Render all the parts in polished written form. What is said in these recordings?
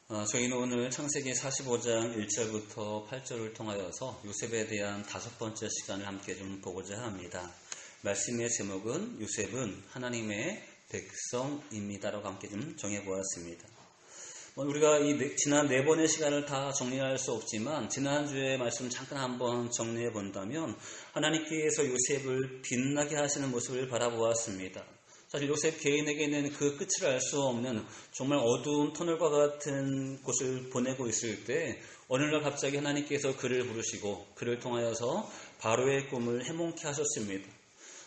저희는 오늘 창세기 45장 1절부터 8절을 통하여서 요셉에 대한 5번째 시간을 함께 좀 보고자 합니다. 말씀의 제목은 요셉은 하나님의 백성입니다라고 함께 좀 정해보았습니다. 우리가 지난 4번의 시간을 다 정리할 수 없지만 지난주에 말씀 잠깐 한번 정리해 본다면 하나님께서 요셉을 빛나게 하시는 모습을 바라보았습니다. 사실 요셉 개인에게는 그 끝을 알 수 없는 정말 어두운 터널과 같은 곳을 보내고 있을 때 어느 날 갑자기 하나님께서 그를 부르시고 그를 통하여서 바로의 꿈을 해몽케 하셨습니다.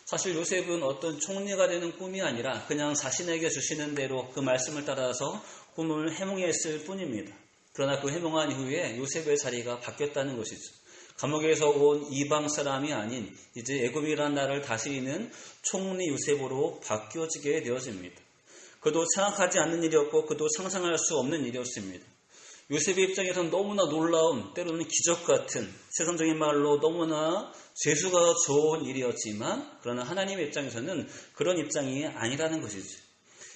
사실 요셉은 어떤 총리가 되는 꿈이 아니라 그냥 자신에게 주시는 대로 그 말씀을 따라서 꿈을 해몽했을 뿐입니다. 그러나 그 해몽한 이후에 요셉의 자리가 바뀌었다는 것이죠. 감옥에서 온 이방 사람이 아닌 이제 애굽이라는 나라를 다스리는 총리 요셉으로 바뀌어지게 되어집니다. 그도 생각하지 않는 일이었고 그도 상상할 수 없는 일이었습니다. 요셉의 입장에서는 너무나 놀라운 때로는 기적 같은 세상적인 말로 너무나 재수가 좋은 일이었지만 그러나 하나님의 입장에서는 그런 입장이 아니라는 것이죠.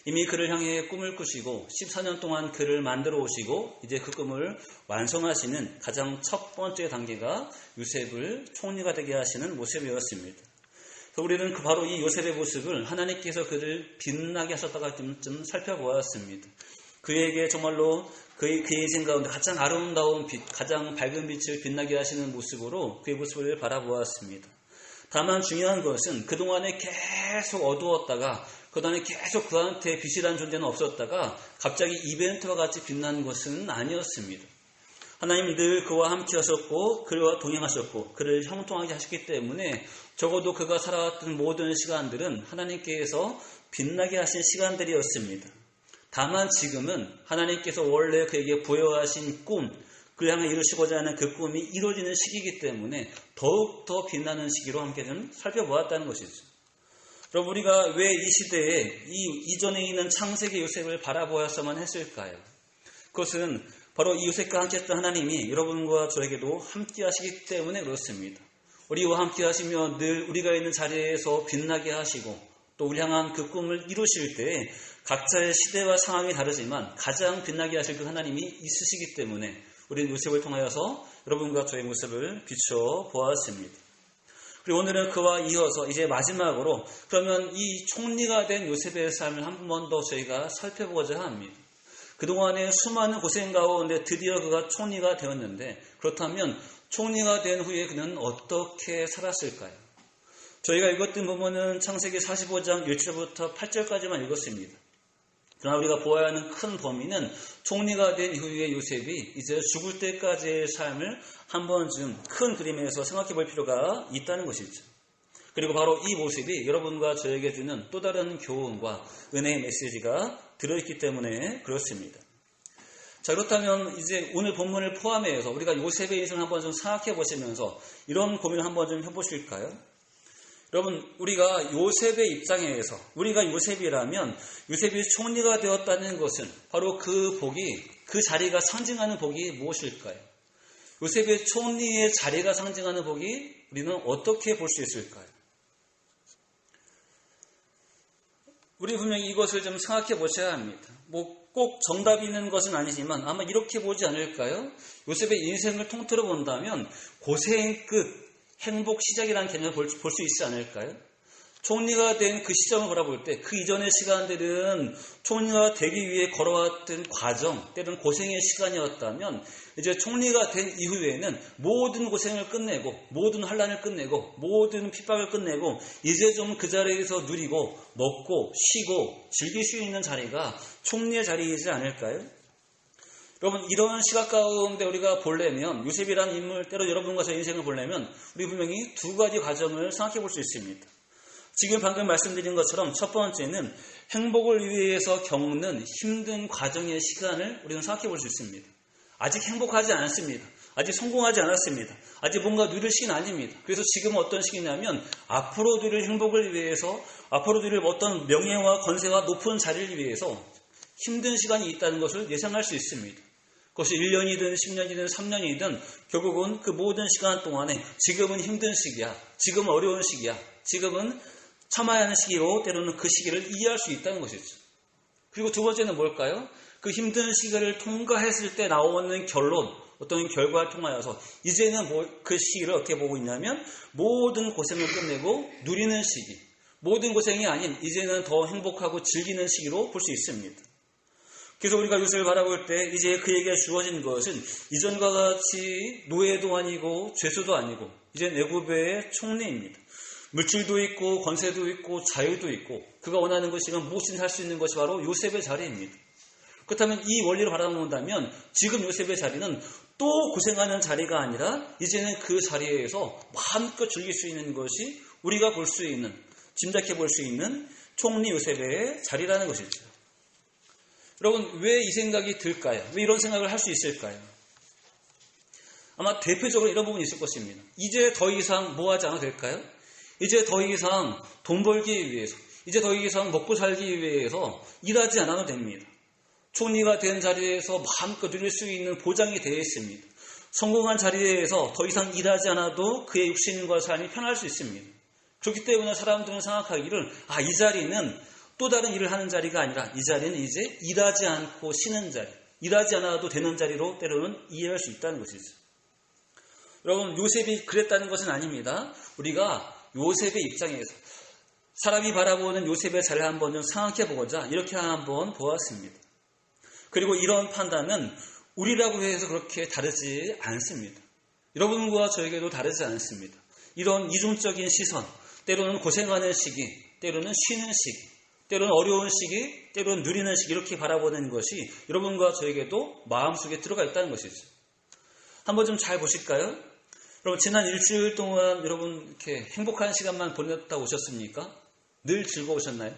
이미 그를 향해 꿈을 꾸시고 14년 동안 그를 만들어 오시고 이제 그 꿈을 완성하시는 가장 첫 번째 단계가 요셉을 총리가 되게 하시는 모습이었습니다. 그래서 우리는 바로 이 요셉의 모습을 하나님께서 그를 빛나게 하셨다가 좀 살펴보았습니다. 그에게 정말로 그의 인생 가운데 가장 아름다운 빛, 가장 밝은 빛을 빛나게 하시는 모습으로 그의 모습을 바라보았습니다. 다만 중요한 것은 그동안에 계속 어두웠다가 그다음에 계속 그한테 빛이라는 존재는 없었다가 갑자기 이벤트와 같이 빛난 것은 아니었습니다. 하나님은 늘 그와 함께 하셨고 그와 동행하셨고 그를 형통하게 하셨기 때문에 적어도 그가 살아왔던 모든 시간들은 하나님께서 빛나게 하신 시간들이었습니다. 다만 지금은 하나님께서 원래 그에게 부여하신 꿈, 그를 향해 이루시고자 하는 그 꿈이 이루어지는 시기이기 때문에 더욱더 빛나는 시기로 함께 좀 살펴보았다는 것이죠. 여러분, 우리가 왜 이 시대에 이전에 있는 창세기 요셉을 바라보았어만 했을까요? 그것은 바로 이 요셉과 함께 했던 하나님이 여러분과 저에게도 함께 하시기 때문에 그렇습니다. 우리와 함께 하시며 늘 우리가 있는 자리에서 빛나게 하시고 또 우리 향한 그 꿈을 이루실 때 각자의 시대와 상황이 다르지만 가장 빛나게 하실 그 하나님이 있으시기 때문에 우리는 요셉을 통하여서 여러분과 저의 모습을 비추어 보았습니다. 그리고 오늘은 그와 이어서 이제 마지막으로 그러면 이 총리가 된 요셉의 삶을 한 번 더 저희가 살펴보고자 합니다. 그동안의 수많은 고생 가운데 드디어 그가 총리가 되었는데 그렇다면 총리가 된 후에 그는 어떻게 살았을까요? 저희가 읽었던 부분은 창세기 45장 1절부터 8절까지만 읽었습니다. 그러나 우리가 보아야 하는 큰 범위는 총리가 된 이후에 요셉이 이제 죽을 때까지의 삶을 한 번쯤 큰 그림에서 생각해 볼 필요가 있다는 것이죠. 그리고 바로 이 모습이 여러분과 저에게 주는 또 다른 교훈과 은혜의 메시지가 들어있기 때문에 그렇습니다. 자, 그렇다면 이제 오늘 본문을 포함해서 우리가 요셉의 인생을 한번 좀 생각해 보시면서 이런 고민을 한번 좀 해보실까요? 여러분, 우리가 요셉의 입장에서 우리가 요셉이라면 요셉이 총리가 되었다는 것은 바로 그 복이, 그 자리가 상징하는 복이 무엇일까요? 요셉의 총리의 자리가 상징하는 복이 우리는 어떻게 볼 수 있을까요? 우리 분명히 이것을 좀 생각해 보셔야 합니다. 꼭 정답이 있는 것은 아니지만 아마 이렇게 보지 않을까요? 요셉의 인생을 통틀어 본다면 고생 끝, 행복 시작이라는 개념을 볼 수 있지 않을까요? 총리가 된 그 시점을 바라볼 때 그 이전의 시간들은 총리가 되기 위해 걸어왔던 과정, 때로는 고생의 시간이었다면 이제 총리가 된 이후에는 모든 고생을 끝내고 모든 환난을 끝내고 모든 핍박을 끝내고 이제 좀 그 자리에서 누리고 먹고 쉬고 즐길 수 있는 자리가 총리의 자리이지 않을까요? 여러분, 이런 시각 가운데 우리가 보려면 요셉이라는 인물, 때로 여러분과 저 인생을 보려면 우리 분명히 두 가지 과정을 생각해 볼 수 있습니다. 지금 방금 말씀드린 것처럼 첫 번째는 행복을 위해서 겪는 힘든 과정의 시간을 우리는 생각해 볼 수 있습니다. 아직 행복하지 않았습니다. 아직 성공하지 않았습니다. 아직 뭔가 누릴 시기는 아닙니다. 그래서 지금 어떤 시기냐면 앞으로 누릴 행복을 위해서, 앞으로 누릴 어떤 명예와 권세와 높은 자리를 위해서 힘든 시간이 있다는 것을 예상할 수 있습니다. 그것이 1년이든 10년이든 3년이든 결국은 그 모든 시간 동안에 지금은 힘든 시기야, 지금은 어려운 시기야, 지금은 참아야 하는 시기로 때로는 그 시기를 이해할 수 있다는 것이죠. 그리고 두 번째는 뭘까요? 그 힘든 시기를 통과했을 때 나오는 결론, 어떤 결과를 통하여서 이제는 그 시기를 어떻게 보고 있냐면 모든 고생을 끝내고 누리는 시기, 모든 고생이 아닌 이제는 더 행복하고 즐기는 시기로 볼 수 있습니다. 그래서 우리가 요셉을 바라볼 때 이제 그에게 주어진 것은 이전과 같이 노예도 아니고 죄수도 아니고 이제 애굽의 총리입니다. 물질도 있고 권세도 있고 자유도 있고 그가 원하는 것이면 무엇이든 할 수 있는 것이 바로 요셉의 자리입니다. 그렇다면 이 원리를 바라본다면 지금 요셉의 자리는 또 고생하는 자리가 아니라 이제는 그 자리에서 마음껏 즐길 수 있는 것이 우리가 볼 수 있는, 짐작해 볼 수 있는 총리 요셉의 자리라는 것이죠. 여러분, 왜 이 생각이 들까요? 왜 이런 생각을 할 수 있을까요? 아마 대표적으로 이런 부분이 있을 것입니다. 이제 더 이상 뭐 하지 않아도 될까요? 이제 더 이상 돈 벌기 위해서, 이제 더 이상 먹고 살기 위해서 일하지 않아도 됩니다. 총리가 된 자리에서 마음껏 누릴 수 있는 보장이 되어 있습니다. 성공한 자리에서 더 이상 일하지 않아도 그의 육신과 삶이 편할 수 있습니다. 그렇기 때문에 사람들은 생각하기를 이 자리는 또 다른 일을 하는 자리가 아니라 이 자리는 이제 일하지 않고 쉬는 자리, 일하지 않아도 되는 자리로 때로는 이해할 수 있다는 것이죠. 여러분, 요셉이 그랬다는 것은 아닙니다. 우리가 요셉의 입장에서 사람이 바라보는 요셉의 자리를 한번 좀 생각해 보고자 이렇게 한번 보았습니다. 그리고 이런 판단은 우리라고 해서 그렇게 다르지 않습니다. 여러분과 저에게도 다르지 않습니다. 이런 이중적인 시선, 때로는 고생하는 시기, 때로는 쉬는 시기, 때로는 어려운 시기, 때로는 누리는 시기 이렇게 바라보는 것이 여러분과 저에게도 마음속에 들어가 있다는 것이죠. 한번 좀 잘 보실까요? 여러분, 지난 일주일 동안 여러분 이렇게 행복한 시간만 보냈다 오셨습니까? 늘 즐거우셨나요?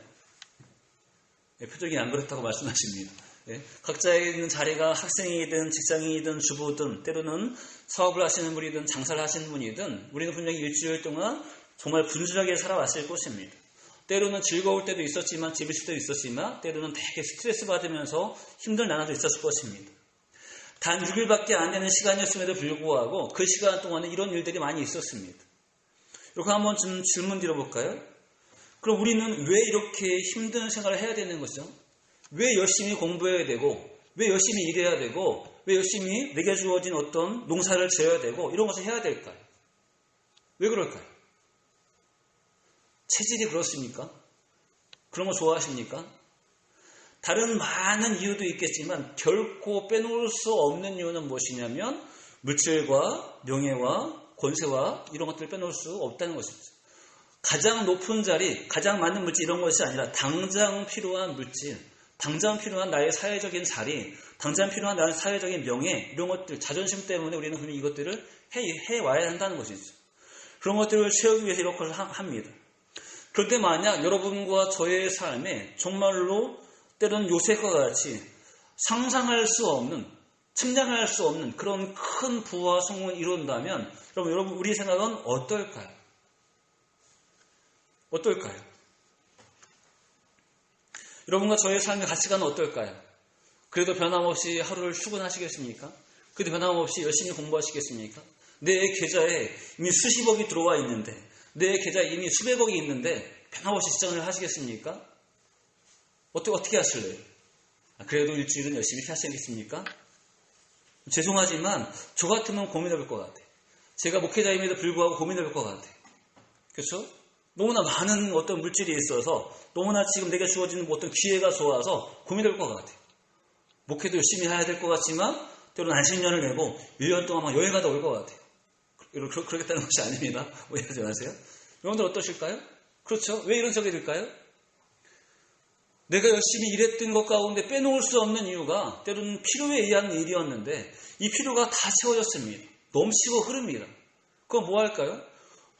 표정이 안 그렇다고 말씀하십니다. 각자에 있는 자리가 학생이든 직장인이든 주부든 때로는 사업을 하시는 분이든 장사를 하시는 분이든 우리는 분명히 일주일 동안 정말 분주하게 살아왔을 것입니다. 때로는 즐거울 때도 있었지만 재밌을 때도 있었지만 때로는 되게 스트레스 받으면서 힘든 나날도 있었을 것입니다. 단 6일밖에 안 되는 시간이었음에도 불구하고 그 시간 동안에 이런 일들이 많이 있었습니다. 이렇게 한번 좀 질문 드려볼까요? 그럼 우리는 왜 이렇게 힘든 생활을 해야 되는 거죠? 왜 열심히 공부해야 되고 왜 열심히 일해야 되고 왜 열심히 내게 주어진 어떤 농사를 지어야 되고 이런 것을 해야 될까요? 왜 그럴까요? 체질이 그렇습니까? 그런 거 좋아하십니까? 다른 많은 이유도 있겠지만 결코 빼놓을 수 없는 이유는 무엇이냐면 물질과 명예와 권세와 이런 것들을 빼놓을 수 없다는 것이죠. 가장 높은 자리, 가장 많은 물질 이런 것이 아니라 당장 필요한 물질, 당장 필요한 나의 사회적인 자리, 당장 필요한 나의 사회적인 명예 이런 것들, 자존심 때문에 우리는 그냥 이것들을 해와야 한다는 것이죠. 그런 것들을 채우기 위해서 이렇게 합니다. 그런데 만약 여러분과 저의 삶에 정말로 때로는 요셉과 같이 상상할 수 없는, 측량할 수 없는 그런 큰 부와 성공을 이룬다면 여러분 우리 생각은 어떨까요? 어떨까요? 여러분과 저의 삶의 가치관은 어떨까요? 그래도 변함없이 하루를 출근하시겠습니까? 그래도 변함없이 열심히 공부하시겠습니까? 내 계좌에 이미 수십억이 들어와 있는데 내 계좌에 이미 수백억이 있는데 변함없이 시장을 하시겠습니까? 어떻게 하실래요? 그래도 일주일은 열심히 하시겠습니까? 죄송하지만 저 같으면 고민해볼 것 같아요. 제가 목회자임에도 불구하고 고민해볼 것 같아요. 그렇죠? 너무나 많은 어떤 물질이 있어서 너무나 지금 내게 주어지는 어떤 기회가 좋아서 고민해볼 것 같아요. 목회도 열심히 해야 될 것 같지만 때로는 안식년을 내고 1년 동안 막 여행 가다 올 것 같아요. 그러겠다는 것이 아닙니다. 오해하지 마세요. 여러분들 어떠실까요? 그렇죠? 왜 이런 생각이 들까요? 내가 열심히 일했던 것 가운데 빼놓을 수 없는 이유가 때로는 필요에 의한 일이었는데 이 필요가 다 채워졌습니다. 넘치고 흐릅니다. 그럼 뭐 할까요?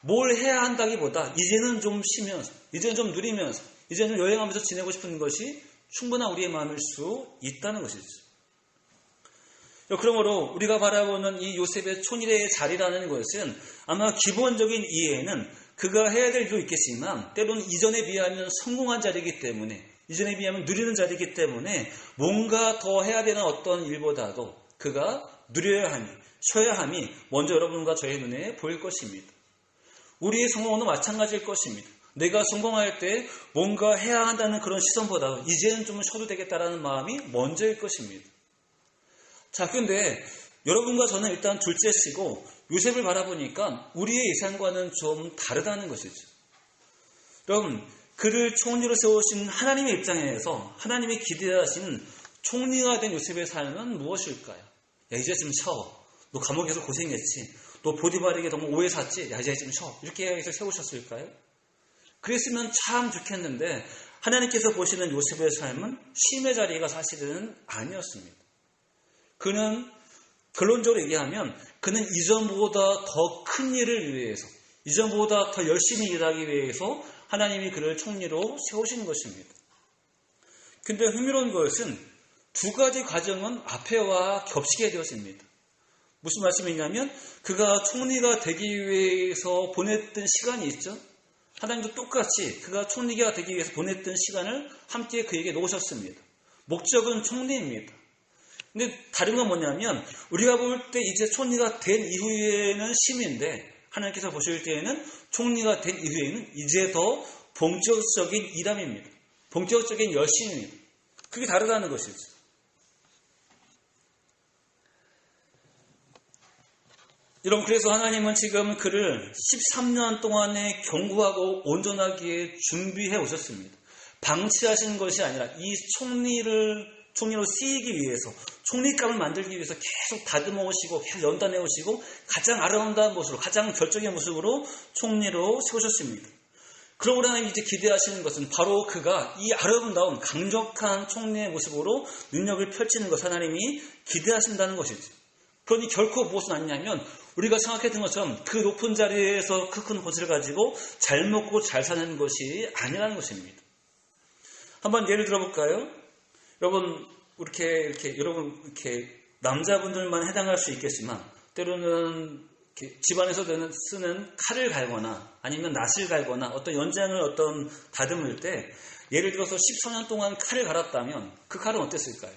뭘 해야 한다기보다 이제는 좀 쉬면서, 이제는 좀 누리면서, 이제는 여행하면서 지내고 싶은 것이 충분한 우리의 마음일 수 있다는 것이죠. 그러므로 우리가 바라보는 이 요셉의 촌일의 자리라는 것은 아마 기본적인 이해는 그가 해야 될 일도 있겠지만 때로는 이전에 비하면 성공한 자리이기 때문에 이전에 비하면 누리는 자리이기 때문에 뭔가 더 해야 되는 어떤 일보다도 그가 누려야 함이, 쉬어야 함이 먼저 여러분과 저의 눈에 보일 것입니다. 우리의 성공도 마찬가지일 것입니다. 내가 성공할 때 뭔가 해야 한다는 그런 시선보다 이제는 좀 쉬어도 되겠다라는 마음이 먼저일 것입니다. 자, 근데 여러분과 저는 일단 둘째치고 요셉을 바라보니까 우리의 예상과는 좀 다르다는 것이죠. 여러분, 그를 총리로 세우신 하나님의 입장에서 하나님이 기대하시는 총리가 된 요셉의 삶은 무엇일까요? 야, 이제 좀 쉬어. 너 감옥에서 고생했지. 너 보디발에게 너무 오해 샀지. 야, 이제 좀 쉬어. 이렇게 해서 세우셨을까요? 그랬으면 참 좋겠는데 하나님께서 보시는 요셉의 삶은 쉼의 자리가 사실은 아니었습니다. 그는 결론적으로 얘기하면 그는 이전보다 더 큰 일을 위해서, 이전보다 더 열심히 일하기 위해서 하나님이 그를 총리로 세우신 것입니다. 근데 흥미로운 것은 두 가지 과정은 앞에와 겹치게 되었습니다. 무슨 말씀이냐면 그가 총리가 되기 위해서 보냈던 시간이 있죠. 하나님도 똑같이 그가 총리가 되기 위해서 보냈던 시간을 함께 그에게 놓으셨습니다. 목적은 총리입니다. 근데 다른 건 뭐냐면 우리가 볼 때 이제 총리가 된 이후에는 쉼인데 하나님께서 보실 때에는 총리가 된 이후에는 이제 더 본격적인 일함입니다. 본격적인 열심입니다. 그게 다르다는 것이죠. 여러분, 그래서 하나님은 지금 그를 13년 동안에 견고하고 온전하게 준비해 오셨습니다. 방치하신 것이 아니라 이 총리로 쓰이기 위해서, 총리감을 만들기 위해서 계속 다듬어 오시고, 계속 연단해 오시고, 가장 아름다운 모습으로, 가장 결정의 모습으로 총리로 세우셨습니다. 그러고 하나님이 이제 기대하시는 것은 바로 그가 이 아름다운 강력한 총리의 모습으로 능력을 펼치는 것, 하나님이 기대하신다는 것이죠. 그러니 결코 무엇은 아니냐면 우리가 생각했던 것처럼 그 높은 자리에서 그 큰 것을 가지고 잘 먹고 잘 사는 것이 아니라는 것입니다. 한번 예를 들어볼까요? 여러분, 여러분, 남자분들만 해당할 수 있겠지만, 때로는 집안에서 쓰는 칼을 갈거나, 아니면 낫을 갈거나, 어떤 연장을 다듬을 때, 예를 들어서 14년 동안 칼을 갈았다면, 그 칼은 어땠을까요?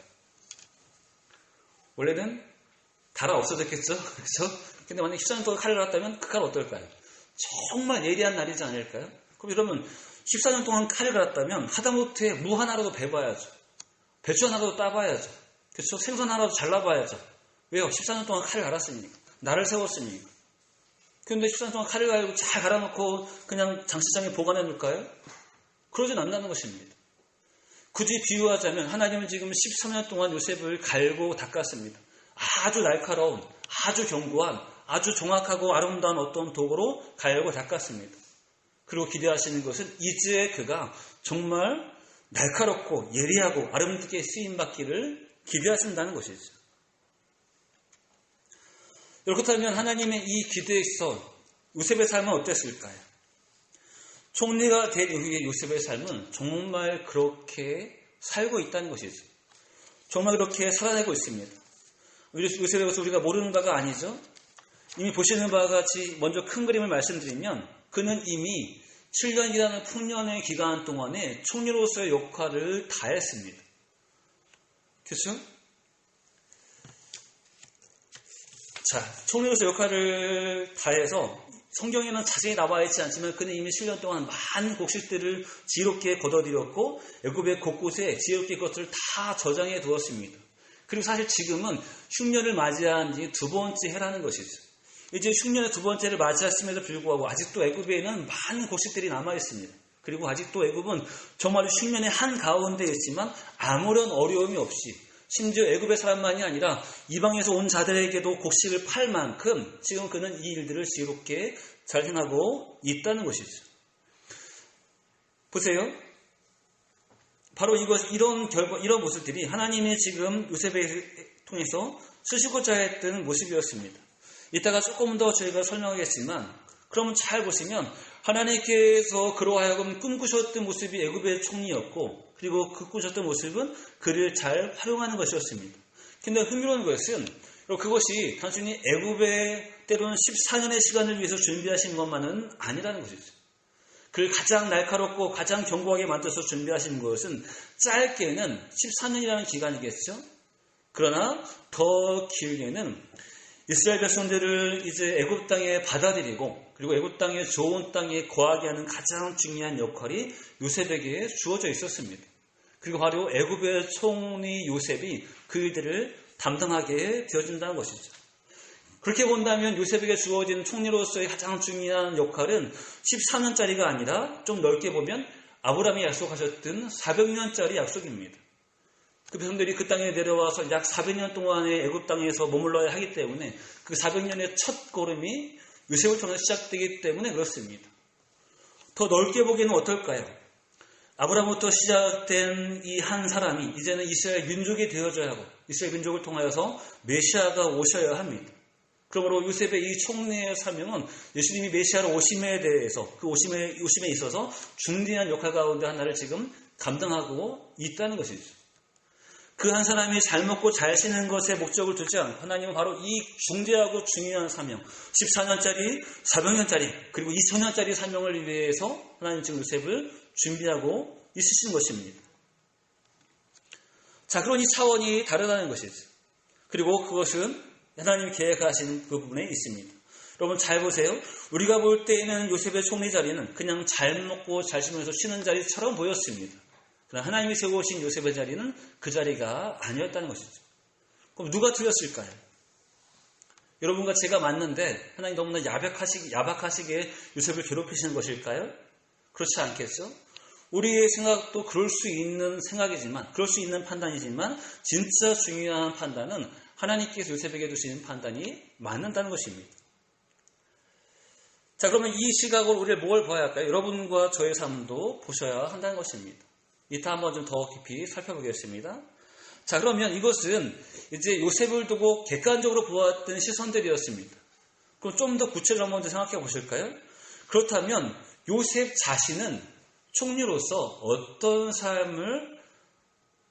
원래는 달아 없어졌겠죠? 그렇죠? 근데 만약에 14년 동안 칼을 갈았다면, 그 칼은 어떨까요? 정말 예리한 날이지 않을까요? 그럼 여러분, 14년 동안 칼을 갈았다면, 하다못해 무 하나라도 베봐야죠. 배추 하나라도 따봐야죠. 그렇죠? 생선 하나라도 잘라봐야죠. 왜요? 14년 동안 칼을 갈았으니까. 나를 세웠으니까. 그런데 14년 동안 칼을 갈고 잘 갈아놓고 그냥 장식장에 보관해 놓을까요? 그러진 않는다는 것입니다. 굳이 비유하자면 하나님은 지금 13년 동안 요셉을 갈고 닦았습니다. 아주 날카로운, 아주 견고한, 아주 정확하고 아름다운 어떤 도구로 갈고 닦았습니다. 그리고 기대하시는 것은 이제 그가 정말 날카롭고 예리하고 아름답게 쓰임받기를 기대하신다는 것이죠. 그렇다면 하나님의 이 기대에 있어 요셉의 삶은 어땠을까요? 총리가 된 이후에 요셉의 삶은 정말 그렇게 살고 있다는 것이죠. 정말 그렇게 살아내고 있습니다. 요셉에 대해서 우리가 모르는 바가 아니죠. 이미 보시는 바와 같이 먼저 큰 그림을 말씀드리면 그는 이미 7년이라는 풍년의 기간 동안에 총리로서의 역할을 다했습니다. 그렇죠? 자, 총리로서 역할을 다해서 성경에는 자세히 나와 있지 않지만 그는 이미 7년 동안 많은 곡식들을 지혜롭게 거둬들였고 애굽의 곳곳에 지혜롭게 그것을 다 저장해 두었습니다. 그리고 사실 지금은 흉년을 맞이한 지 두 번째 해라는 것이죠. 이제 흉년의 두 번째를 맞이했음에도 불구하고 아직도 애굽에는 많은 곡식들이 남아있습니다. 그리고 아직도 애굽은 정말 흉년의 한가운데 있지만 아무런 어려움이 없이 심지어 애굽의 사람만이 아니라 이방에서 온 자들에게도 곡식을 팔 만큼 지금 그는 이 일들을 지혜롭게 잘 행하고 있다는 것이죠. 보세요. 바로 이런 모습들이 하나님이 지금 요셉을 통해서 쓰시고자 했던 모습이었습니다. 이따가 조금 더 저희가 설명하겠지만 그러면 잘 보시면 하나님께서 그로 하여금 꿈꾸셨던 모습이 애굽의 총리였고 그리고 그 꾸셨던 모습은 그를 잘 활용하는 것이었습니다. 근데 흥미로운 것은 그것이 단순히 애굽의 때로는 14년의 시간을 위해서 준비하신 것만은 아니라는 것이죠. 그를 가장 날카롭고 가장 견고하게 만들어서 준비하신 것은 짧게는 14년이라는 기간이겠죠. 그러나 더 길게는 이스라엘 백성들을 이제 애굽 땅에 받아들이고 그리고 애굽 땅의 좋은 땅에 거하게 하는 가장 중요한 역할이 요셉에게 주어져 있었습니다. 그리고 바로 애굽의 총리 요셉이 그 일들을 담당하게 되어진다는 것이죠. 그렇게 본다면 요셉에게 주어진 총리로서의 가장 중요한 역할은 14년짜리가 아니라 좀 넓게 보면 아브라함이 약속하셨던 400년짜리 약속입니다. 그 백성들이 그 땅에 내려와서 약 400년 동안의 애굽 땅에서 머물러야 하기 때문에 그 400년의 첫 걸음이 요셉을 통해 시작되기 때문에 그렇습니다. 더 넓게 보기에는 어떨까요? 아브라함부터 시작된 이 한 사람이 이제는 이스라엘 민족이 되어져야 하고 이스라엘 민족을 통하여서 메시아가 오셔야 합니다. 그러므로 요셉의 이 총리의 사명은 예수님이 메시아로 오심에 대해서 그 오심에 있어서 중대한 역할 가운데 하나를 지금 감당하고 있다는 것이죠. 그 한 사람이 잘 먹고 잘 쉬는 것에 목적을 두지 않고 하나님은 바로 이 중대하고 중요한 사명 14년짜리, 400년짜리 그리고 2000년짜리 사명을 위해서 하나님 지금 요셉을 준비하고 있으신 것입니다. 자, 그러니 차원이 다르다는 것이죠. 그리고 그것은 하나님이 계획하신 그 부분에 있습니다. 여러분 잘 보세요. 우리가 볼 때에는 요셉의 총리 자리는 그냥 잘 먹고 잘 쉬면서 쉬는 자리처럼 보였습니다. 그러나 하나님이 세우신 요셉의 자리는 그 자리가 아니었다는 것이죠. 그럼 누가 틀렸을까요? 여러분과 제가 맞는데 하나님 너무나 야박하시게 요셉을 괴롭히시는 것일까요? 그렇지 않겠죠? 우리의 생각도 그럴 수 있는 생각이지만, 그럴 수 있는 판단이지만 진짜 중요한 판단은 하나님께서 요셉에게 주신 판단이 맞는다는 것입니다. 자, 그러면 이 시각으로 우리가 뭘 봐야 할까요? 여러분과 저의 삶도 보셔야 한다는 것입니다. 이따 한번 좀 더 깊이 살펴보겠습니다. 자, 그러면 이것은 이제 요셉을 두고 객관적으로 보았던 시선들이었습니다. 그럼 좀 더 구체적으로 한번 생각해 보실까요? 그렇다면 요셉 자신은 총리로서 어떤 삶을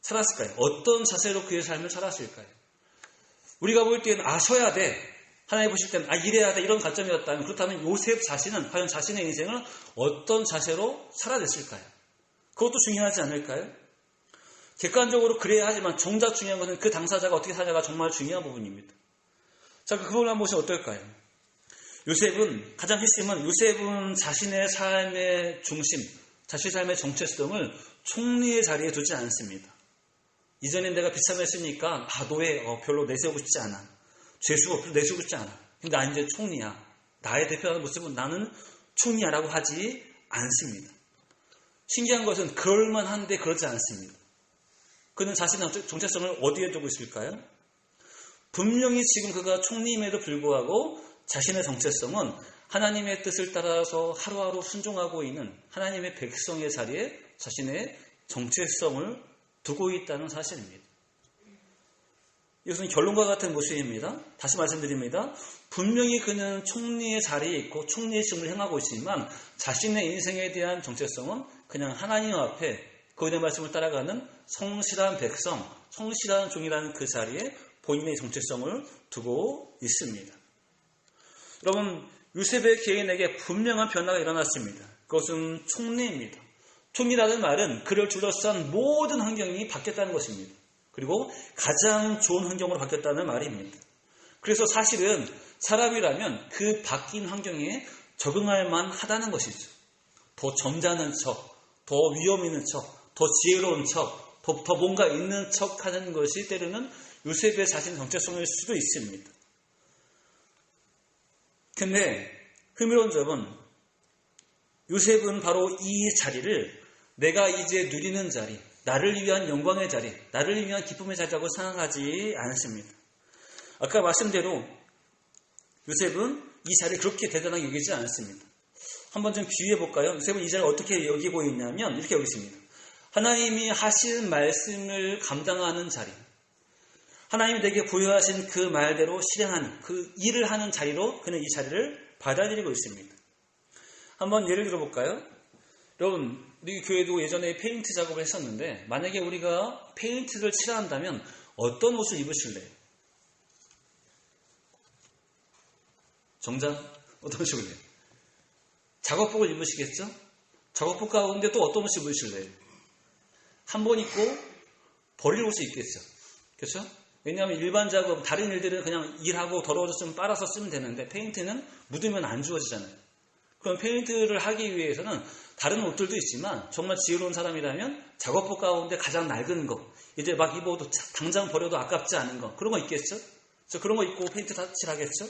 살았을까요? 어떤 자세로 그의 삶을 살았을까요? 우리가 볼 때는 쉬어야 돼. 하나님 보실 때는 이래야 돼. 이런 관점이었다면 그렇다면 요셉 자신은 과연 자신의 인생을 어떤 자세로 살아냈을까요? 그것도 중요하지 않을까요? 객관적으로 그래야 하지만 정작 중요한 것은 그 당사자가 어떻게 사냐가 정말 중요한 부분입니다. 자, 그 부분을 한번 보시면 어떨까요? 가장 핵심은 요셉은 자신의 삶의 중심, 자신의 삶의 정체성을 총리의 자리에 두지 않습니다. 이전에 내가 비참했으니까 노예 별로 내세우고 싶지 않아. 죄수 별로 내세우고 싶지 않아. 근데 나 이제 총리야. 나의 대표하는 모습은 나는 총리야라고 하지 않습니다. 신기한 것은 그럴만한데 그러지 않습니다. 그는 자신의 정체성을 어디에 두고 있을까요? 분명히 지금 그가 총리임에도 불구하고 자신의 정체성은 하나님의 뜻을 따라서 하루하루 순종하고 있는 하나님의 백성의 자리에 자신의 정체성을 두고 있다는 사실입니다. 이것은 결론과 같은 모습입니다. 다시 말씀드립니다. 분명히 그는 총리의 자리에 있고 총리의 직무를 행하고 있지만 자신의 인생에 대한 정체성은 그냥 하나님 앞에 그분의 말씀을 따라가는 성실한 백성, 성실한 종이라는 그 자리에 본인의 정체성을 두고 있습니다. 여러분, 요셉의 개인에게 분명한 변화가 일어났습니다. 그것은 총리입니다. 총리라는 말은 그를 둘러싼 모든 환경이 바뀌었다는 것입니다. 그리고 가장 좋은 환경으로 바뀌었다는 말입니다. 그래서 사실은 사람이라면 그 바뀐 환경에 적응할 만하다는 것이죠. 더 점잖은 척, 더 위험 있는 척, 더 지혜로운 척, 더 뭔가 있는 척 하는 것이 때로는 요셉의 자신 정체성일 수도 있습니다. 근데 흥미로운 점은 요셉은 바로 이 자리를 내가 이제 누리는 자리, 나를 위한 영광의 자리, 나를 위한 기쁨의 자리라고 생각하지 않습니다. 아까 말씀대로 요셉은 이 자리를 그렇게 대단하게 여기지 않습니다. 한번 좀 비유해 볼까요? 요셉은 이 자리를 어떻게 여기고 있냐면 이렇게 여기십니다. 하나님이 하신 말씀을 감당하는 자리, 하나님이 내게 부여하신 그 말대로 실행하는 그 일을 하는 자리로 그는 이 자리를 받아들이고 있습니다. 한번 예를 들어볼까요? 여러분, 우리 교회도 예전에 페인트 작업을 했었는데 만약에 우리가 페인트를 칠한다면 어떤 옷을 입으실래요? 정장? 어떤 옷을 입으실래요? 작업복을 입으시겠죠? 작업복 가운데 또 어떤 옷을 입으실래요? 한 번 입고 버릴 옷을 입겠죠? 그렇죠? 왜냐하면 일반 작업, 다른 일들은 그냥 일하고 더러워졌으면 빨아서 쓰면 되는데 페인트는 묻으면 안 지워지잖아요. 그럼 페인트를 하기 위해서는 다른 옷들도 있지만 정말 지혜로운 사람이라면 작업복 가운데 가장 낡은 거, 이제 막 입어도 당장 버려도 아깝지 않은 거, 그런 거 있겠죠? 그래서 그런 거 입고 페인트 칠하겠죠?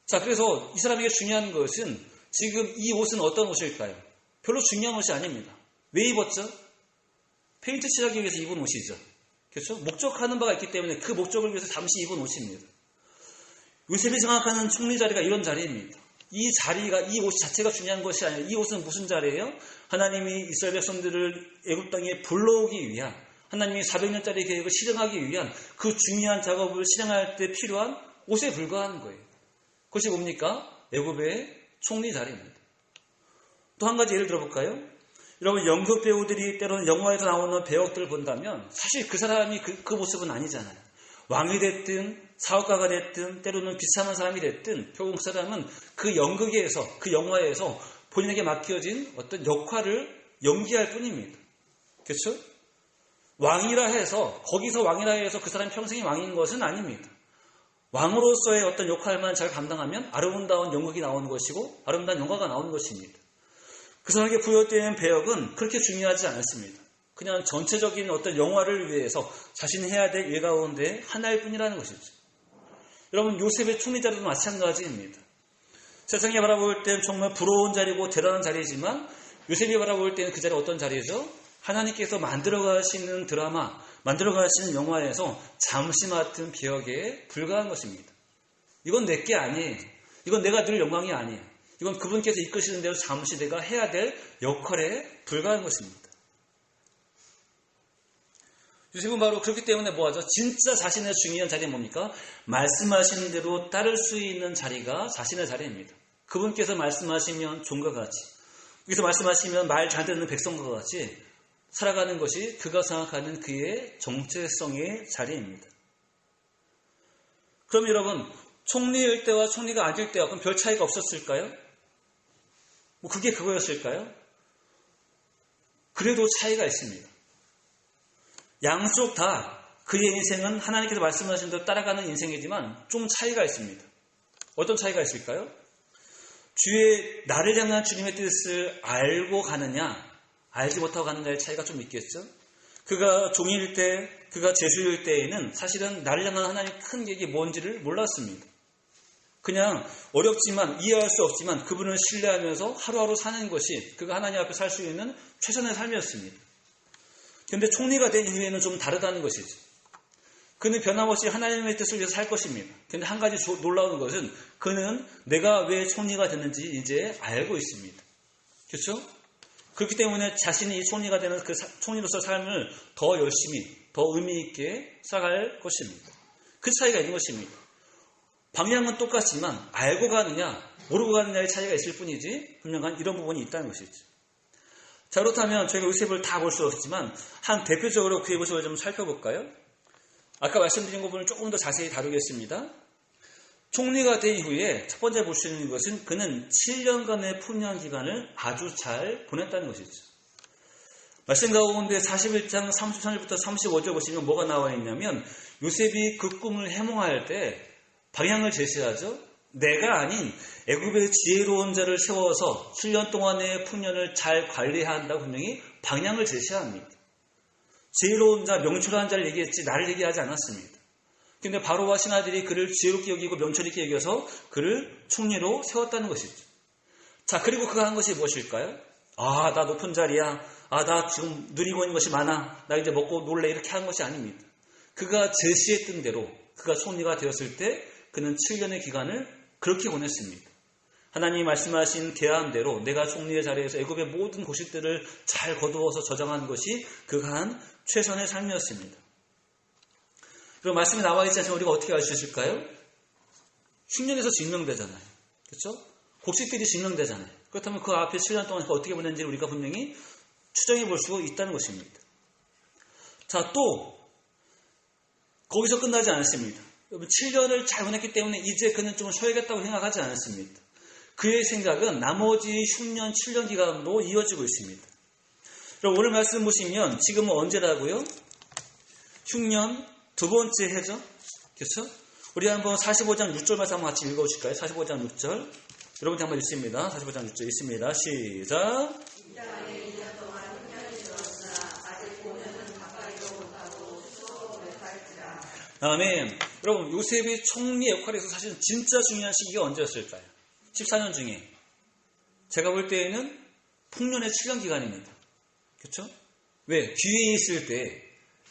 자, 그래서 이 사람에게 중요한 것은 지금 이 옷은 어떤 옷일까요? 별로 중요한 옷이 아닙니다. 왜 입었죠? 페인트 칠하기 위해서 입은 옷이죠. 그렇죠? 목적하는 바가 있기 때문에 그 목적을 위해서 잠시 입은 옷입니다. 요셉이 생각하는 총리 자리가 이런 자리입니다. 이 자리가, 이 옷 자체가 중요한 것이 아니라 이 옷은 무슨 자리예요? 하나님이 이스라엘 백성들을 애굽 땅에 불러오기 위한, 하나님이 400년짜리 계획을 실행하기 위한 그 중요한 작업을 실행할 때 필요한 옷에 불과한 거예요. 그것이 뭡니까? 애굽의 총리 자리입니다. 또 한 가지 예를 들어볼까요? 여러분, 연극 배우들이 때로는 영화에서 나오는 배역들을 본다면 사실 그 사람이 그 모습은 아니잖아요. 왕이 됐든 사업가가 됐든 때로는 비참한 사람이 됐든 결국 그 사람은 그 연극에서, 그 영화에서 본인에게 맡겨진 어떤 역할을 연기할 뿐입니다. 그렇죠? 왕이라 해서, 거기서 왕이라 해서 그 사람이 평생이 왕인 것은 아닙니다. 왕으로서의 어떤 역할만 잘 감당하면 아름다운 연극이 나오는 것이고 아름다운 영화가 나오는 것입니다. 그 사람에게 부여되는 배역은 그렇게 중요하지 않습니다. 그냥 전체적인 어떤 영화를 위해서 자신이 해야 될 일 가운데 하나일 뿐이라는 것이죠. 여러분, 요셉의 총리 자리도 마찬가지입니다. 세상에 바라볼 때는 정말 부러운 자리고 대단한 자리지만 요셉이 바라볼 때는 그 자리 어떤 자리죠? 하나님께서 만들어가시는 드라마, 만들어가시는 영화에서 잠시 맡은 배역에 불과한 것입니다. 이건 내게 아니에요. 이건 내가 늘 영광이 아니에요. 이건 그분께서 이끄시는 대로 잠시 내가 해야 될 역할에 불과한 것입니다. 요셉은 바로 그렇기 때문에 뭐하죠? 진짜 자신의 중요한 자리는 뭡니까? 말씀하시는 대로 따를 수 있는 자리가 자신의 자리입니다. 그분께서 말씀하시면 종과 같이, 여기서 말씀하시면 말 잘 듣는 백성과 같이 살아가는 것이 그가 생각하는 그의 정체성의 자리입니다. 그럼 여러분, 총리일 때와 총리가 아닐 때와 그럼 별 차이가 없었을까요? 뭐 그게 그거였을까요? 그래도 차이가 있습니다. 양쪽 다 그의 인생은 하나님께서 말씀하신 대로 따라가는 인생이지만 좀 차이가 있습니다. 어떤 차이가 있을까요? 주의 나를 향한 주님의 뜻을 알고 가느냐, 알지 못하고 가느냐의 차이가 좀 있겠죠? 그가 종일 때, 그가 제수일 때에는 사실은 나를 향한 하나님의 큰 계획이 뭔지를 몰랐습니다. 그냥 어렵지만 이해할 수 없지만 그분을 신뢰하면서 하루하루 사는 것이 그가 하나님 앞에 살 수 있는 최선의 삶이었습니다. 그런데 총리가 된 이후에는 좀 다르다는 것이죠. 그는 변함없이 하나님의 뜻을 위해서 살 것입니다. 그런데 한 가지 놀라운 것은 그는 내가 왜 총리가 됐는지 이제 알고 있습니다. 그렇죠? 그렇기 때문에 자신이 총리가 되는 그 총리로서 삶을 더 열심히, 더 의미 있게 살아갈 것입니다. 그 차이가 있는 것입니다. 방향은 똑같지만 알고 가느냐, 모르고 가느냐의 차이가 있을 뿐이지 분명한 이런 부분이 있다는 것이죠. 자, 그렇다면 저희가 요셉을 다 볼 수 없지만 한 대표적으로 그의 모습을 좀 살펴볼까요? 아까 말씀드린 부분을 조금 더 자세히 다루겠습니다. 총리가 된 이후에 첫 번째 볼 수 있는 것은 그는 7년간의 풍년 기간을 아주 잘 보냈다는 것이죠. 말씀 가운데 41장 33절부터 35절 보시면 뭐가 나와 있냐면 요셉이 그 꿈을 해몽할 때 방향을 제시하죠. 내가 아닌 애굽의 지혜로운 자를 세워서 7년 동안의 풍년을 잘 관리해야 한다고 분명히 방향을 제시합니다. 지혜로운 자, 명철한 자를 얘기했지 나를 얘기하지 않았습니다. 그런데 바로와 신하들이 그를 지혜롭게 여기고 명철 있게 여겨서 그를 총리로 세웠다는 것이죠. 자, 그리고 그가 한 것이 무엇일까요? 아, 나 높은 자리야. 아, 나 지금 누리고 있는 것이 많아. 나 이제 먹고 놀래. 이렇게 한 것이 아닙니다. 그가 제시했던 대로 그가 총리가 되었을 때 그는 7년의 기간을 그렇게 보냈습니다. 하나님이 말씀하신 계획대로 내가 총리의 자리에서 애굽의 모든 고식들을 잘 거두어서 저장한 것이 그가 한 최선의 삶이었습니다. 그럼 말씀이 나와 있지 않지만 우리가 어떻게 알 수 있을까요? 흉년에서 증명되잖아요. 그렇죠? 곡식들이 증명되잖아요. 그렇다면 그 앞에 7년 동안 어떻게 보냈는지 우리가 분명히 추정해 볼 수 있다는 것입니다. 자, 또 거기서 끝나지 않았습니다. 7년을 잘 보냈기 때문에 이제 그는 좀 쉬어야겠다고 생각하지 않았습니다. 그의 생각은 나머지 흉년 7년 기간도 이어지고 있습니다. 그럼 오늘 말씀 보시면 지금은 언제라고요? 흉년 두 번째 해죠. 그렇죠? 우리 한번 45장 6절 말씀 한번 같이 읽어보실까요? 45장 6절. 여러분들 한번 읽습니다. 45장 6절 읽습니다. 시작. 아멘. 여러분, 요셉의 총리 역할에서 사실 진짜 중요한 시기가 언제였을까요? 14년 중에. 제가 볼 때에는 풍년의 7년 기간입니다. 그렇죠? 왜? 기회에 있을 때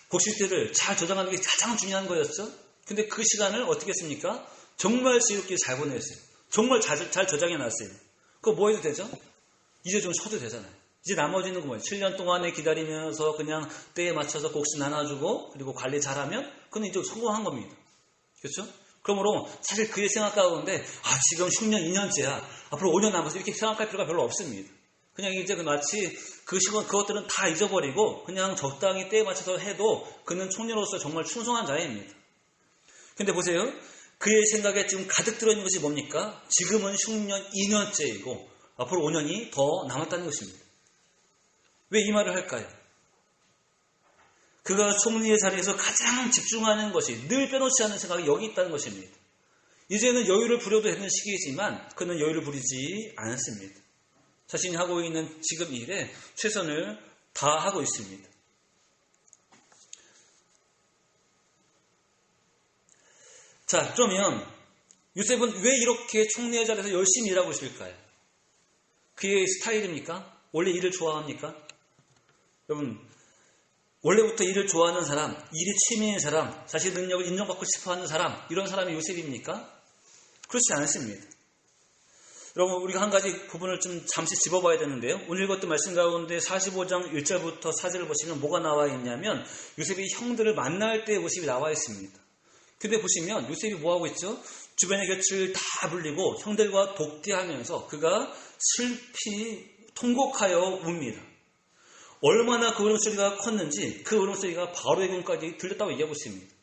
곡식들을 잘 저장하는 게 가장 중요한 거였죠? 근데 그 시간을 어떻게 했습니까? 정말 지혜롭게 잘 보냈어요. 정말 잘 저장해놨어요. 그거 뭐 해도 되죠? 이제 좀 쉬어도 되잖아요. 이제 나머지는 그 뭐예요? 7년 동안에 기다리면서 그냥 때에 맞춰서 곡식 나눠주고 그리고 관리 잘하면 그건 이제 성공한 겁니다. 그렇죠? 그러므로 사실 그의 생각 가운데 지금 흉년 2년째야. 앞으로 5년 남아서 이렇게 생각할 필요가 별로 없습니다. 그냥 이제 마치 그 시간 그것들은 다 잊어버리고 그냥 적당히 때에 맞춰서 해도 그는 총리로서 정말 충성한 자입니다. 근데 보세요. 그의 생각에 지금 가득 들어있는 것이 뭡니까? 지금은 흉년 2년째이고 앞으로 5년이 더 남았다는 것입니다. 왜 이 말을 할까요? 그가 총리의 자리에서 가장 집중하는 것이 늘 빼놓지 않는 생각이 여기 있다는 것입니다. 이제는 여유를 부려도 되는 시기이지만 그는 여유를 부리지 않습니다. 자신이 하고 있는 지금 일에 최선을 다하고 있습니다. 자, 그러면 요셉은 왜 이렇게 총리의 자리에서 열심히 일하고 있을까요? 그의 스타일입니까? 원래 일을 좋아합니까? 여러분, 원래부터 일을 좋아하는 사람, 일이 취미인 사람, 자신의 능력을 인정받고 싶어하는 사람, 이런 사람이 요셉입니까? 그렇지 않습니다. 여러분, 우리가 한 가지 부분을 좀 잠시 짚어봐야 되는데요. 오늘 읽었던 말씀 가운데 45장 1절부터 4절을 보시면 뭐가 나와 있냐면 요셉이 형들을 만날 때의 모습이 나와 있습니다. 근데 보시면 요셉이 뭐하고 있죠? 주변의 곁을 다 불리고 형들과 독대하면서 그가 슬피 통곡하여 웁니다. 얼마나 그 울음소리가 컸는지 그 울음소리가 바로의 궁까지 들렸다고 얘기하고 있습니다.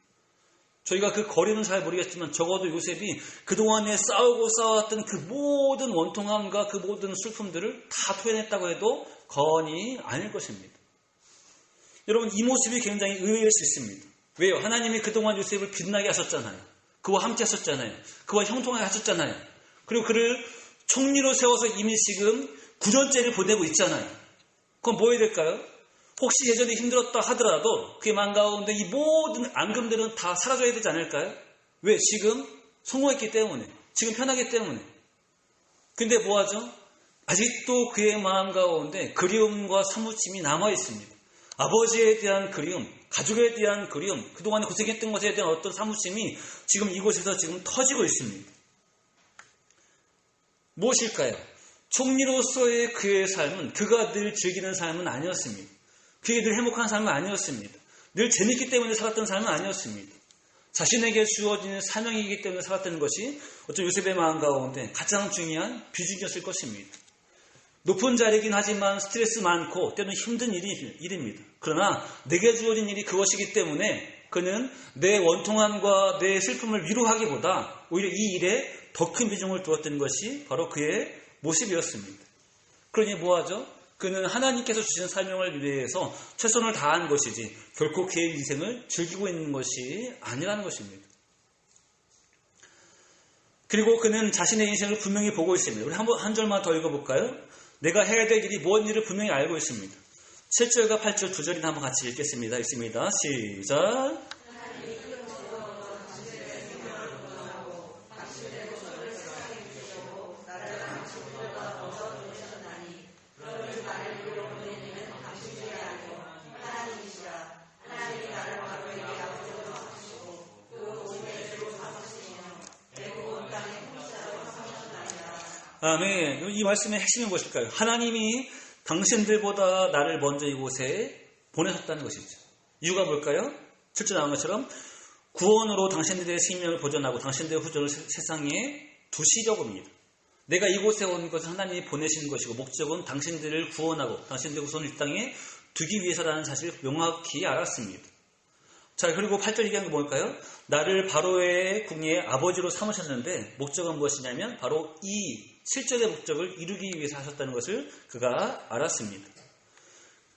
저희가 그 거리는 잘 모르겠지만 적어도 요셉이 그동안에 싸우고 싸웠던 그 모든 원통함과 그 모든 슬픔들을 다 토해냈다고 해도 거언이 아닐 것입니다. 여러분, 이 모습이 굉장히 의외일 수 있습니다. 왜요? 하나님이 그동안 요셉을 빛나게 하셨잖아요. 그와 함께 하셨잖아요. 그와 형통하게 하셨잖아요. 그리고 그를 총리로 세워서 이미 지금 9년째를 보내고 있잖아요. 그건 뭐 해야 될까요? 혹시 예전에 힘들었다 하더라도 그의 마음 가운데 이 모든 앙금들은 다 사라져야 되지 않을까요? 왜? 지금 성공했기 때문에. 지금 편하기 때문에. 근데 뭐하죠? 아직도 그의 마음 가운데 그리움과 사무침이 남아있습니다. 아버지에 대한 그리움, 가족에 대한 그리움, 그동안에 고생했던 것에 대한 어떤 사무침이 지금 이곳에서 지금 터지고 있습니다. 무엇일까요? 총리로서의 그의 삶은 그가 늘 즐기는 삶은 아니었습니다. 그게 늘 행복한 삶은 아니었습니다. 늘 재밌기 때문에 살았던 삶은 아니었습니다. 자신에게 주어진 사명이기 때문에 살았던 것이 어쩌면 요셉의 마음 가운데 가장 중요한 비중이었을 것입니다. 높은 자리이긴 하지만 스트레스 많고 때로는 힘든 일입니다. 그러나 내게 주어진 일이 그것이기 때문에 그는 내 원통함과 내 슬픔을 위로하기보다 오히려 이 일에 더 큰 비중을 두었던 것이 바로 그의 모습이었습니다. 그러니 뭐하죠? 그는 하나님께서 주신 사명을 위해서 최선을 다한 것이지 결코 그의 인생을 즐기고 있는 것이 아니라는 것입니다. 그리고 그는 자신의 인생을 분명히 보고 있습니다. 우리 한 절만 더 읽어볼까요? 내가 해야 될 일이 뭔 일을 분명히 알고 있습니다. 7절과 8절 두 절이나 한번 같이 읽겠습니다. 읽습니다. 시작. 아멘. 이 말씀의 핵심이 무엇일까요? 하나님이 당신들보다 나를 먼저 이곳에 보내셨다는 것이죠. 이유가 뭘까요? 7절 나온 것처럼 구원으로 당신들의 생명을 보존하고 당신들의 후손을 세상에 두시려고입니다. 내가 이곳에 온 것은 하나님이 보내신 것이고 목적은 당신들을 구원하고 당신들의 후손을 이 땅에 두기 위해서라는 사실을 명확히 알았습니다. 자, 그리고 8절 얘기하는 게 뭘까요? 나를 바로의 궁의 아버지로 삼으셨는데 목적은 무엇이냐면 바로 이 실제의 목적을 이루기 위해서 하셨다는 것을 그가 알았습니다.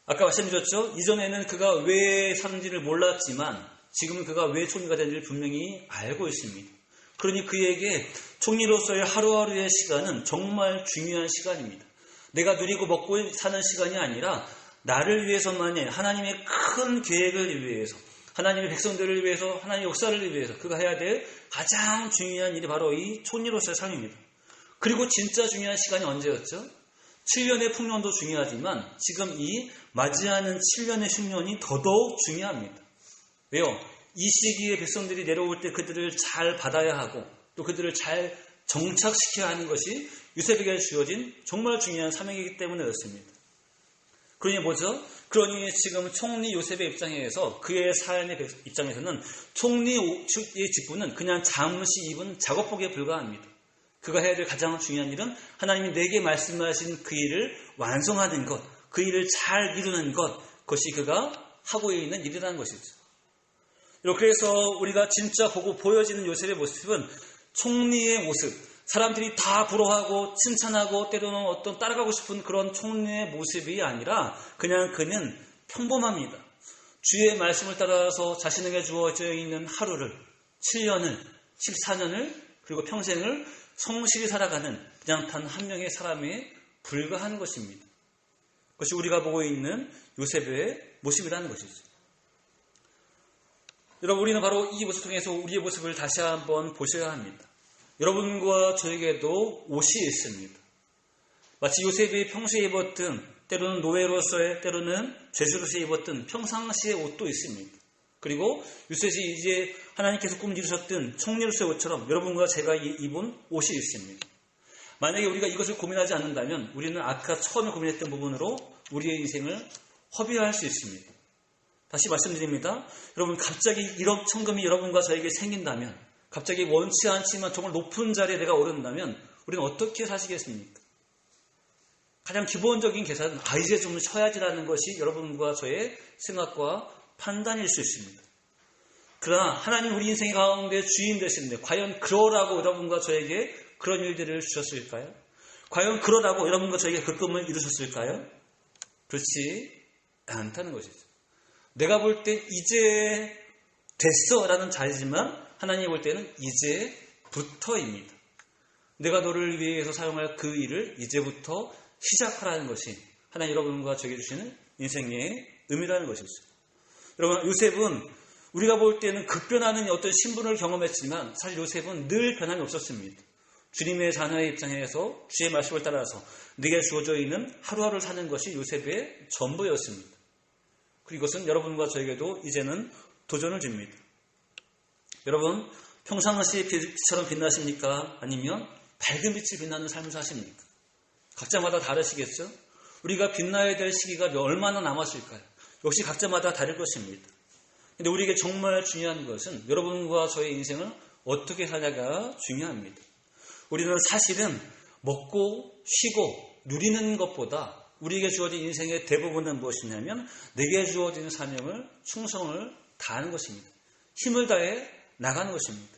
아까 말씀드렸죠? 이전에는 그가 왜 사는지를 몰랐지만 지금은 그가 왜 총리가 되는지를 분명히 알고 있습니다. 그러니 그에게 총리로서의 하루하루의 시간은 정말 중요한 시간입니다. 내가 누리고 먹고 사는 시간이 아니라 나를 위해서만이 아니라 하나님의 큰 계획을 위해서, 하나님의 백성들을 위해서, 하나님의 역사를 위해서 그가 해야 될 가장 중요한 일이 바로 이 총리로서의 삶입니다. 그리고 진짜 중요한 시간이 언제였죠? 7년의 풍년도 중요하지만 지금 이 맞이하는 7년의 흉년이 더더욱 중요합니다. 왜요? 이 시기에 백성들이 내려올 때 그들을 잘 받아야 하고 또 그들을 잘 정착시켜야 하는 것이 요셉에게 주어진 정말 중요한 사명이기 때문에 그렇습니다. 그러니 뭐죠? 그러니 지금 총리 요셉의 입장에서 그의 사연의 입장에서는 총리의 직분은 그냥 잠시 입은 작업복에 불과합니다. 그가 해야 될 가장 중요한 일은 하나님이 내게 말씀하신 그 일을 완성하는 것, 그 일을 잘 이루는 것, 그것이 그가 하고 있는 일이라는 것이죠. 그래서 우리가 진짜 보고 보여지는 요셉의 모습은 총리의 모습, 사람들이 다 부러워하고 칭찬하고 때로는 어떤 따라가고 싶은 그런 총리의 모습이 아니라 그냥 그는 평범합니다. 주의 말씀을 따라서 자신에게 주어져 있는 하루를, 7년을, 14년을, 그리고 평생을 성실히 살아가는 그냥 단 한 명의 사람에 불과한 것입니다. 그것이 우리가 보고 있는 요셉의 모습이라는 것이죠. 여러분, 우리는 바로 이 모습을 통해서 우리의 모습을 다시 한번 보셔야 합니다. 여러분과 저에게도 옷이 있습니다. 마치 요셉이 평소에 입었던, 때로는 노예로서의, 때로는 죄수로서 입었던 평상시의 옷도 있습니다. 그리고 요셉이 이제 하나님께서 꿈을 이루셨던 총리로서의 옷처럼 여러분과 제가 입은 옷이 있습니다. 만약에 우리가 이것을 고민하지 않는다면 우리는 아까 처음에 고민했던 부분으로 우리의 인생을 허비할 수 있습니다. 다시 말씀드립니다. 여러분, 갑자기 1억 천금이 여러분과 저에게 생긴다면, 갑자기 원치 않지만 정말 높은 자리에 내가 오른다면 우리는 어떻게 사시겠습니까? 가장 기본적인 계산은 이제 좀 쉬어야지라는 것이 여러분과 저의 생각과 판단일 수 있습니다. 그러나 하나님 우리 인생 가운데 주인 되시는데 과연 그러라고 여러분과 저에게 그런 일들을 주셨을까요? 과연 그러라고 여러분과 저에게 그 꿈을 이루셨을까요? 그렇지 않다는 것이죠. 내가 볼 때 이제 됐어라는 자리지만 하나님이 볼 때는 이제부터입니다. 내가 너를 위해서 사용할 그 일을 이제부터 시작하라는 것이 하나님 여러분과 저에게 주시는 인생의 의미라는 것이죠. 여러분, 요셉은 우리가 볼 때는 급변하는 어떤 신분을 경험했지만 사실 요셉은 늘 변함이 없었습니다. 주님의 자녀의 입장에서 주의 말씀을 따라서 내게 주어져 있는 하루하루를 사는 것이 요셉의 전부였습니다. 그리고 이것은 여러분과 저에게도 이제는 도전을 줍니다. 여러분, 평상시 빛처럼 빛나십니까? 아니면 밝은 빛을 빛나는 삶을 사십니까? 각자마다 다르시겠죠? 우리가 빛나야 될 시기가 얼마나 남았을까요? 역시 각자마다 다를 것입니다. 근데 우리에게 정말 중요한 것은 여러분과 저의 인생을 어떻게 사냐가 중요합니다. 우리는 사실은 먹고 쉬고 누리는 것보다 우리에게 주어진 인생의 대부분은 무엇이냐면 내게 주어진 사명을 충성을 다하는 것입니다. 힘을 다해 나가는 것입니다.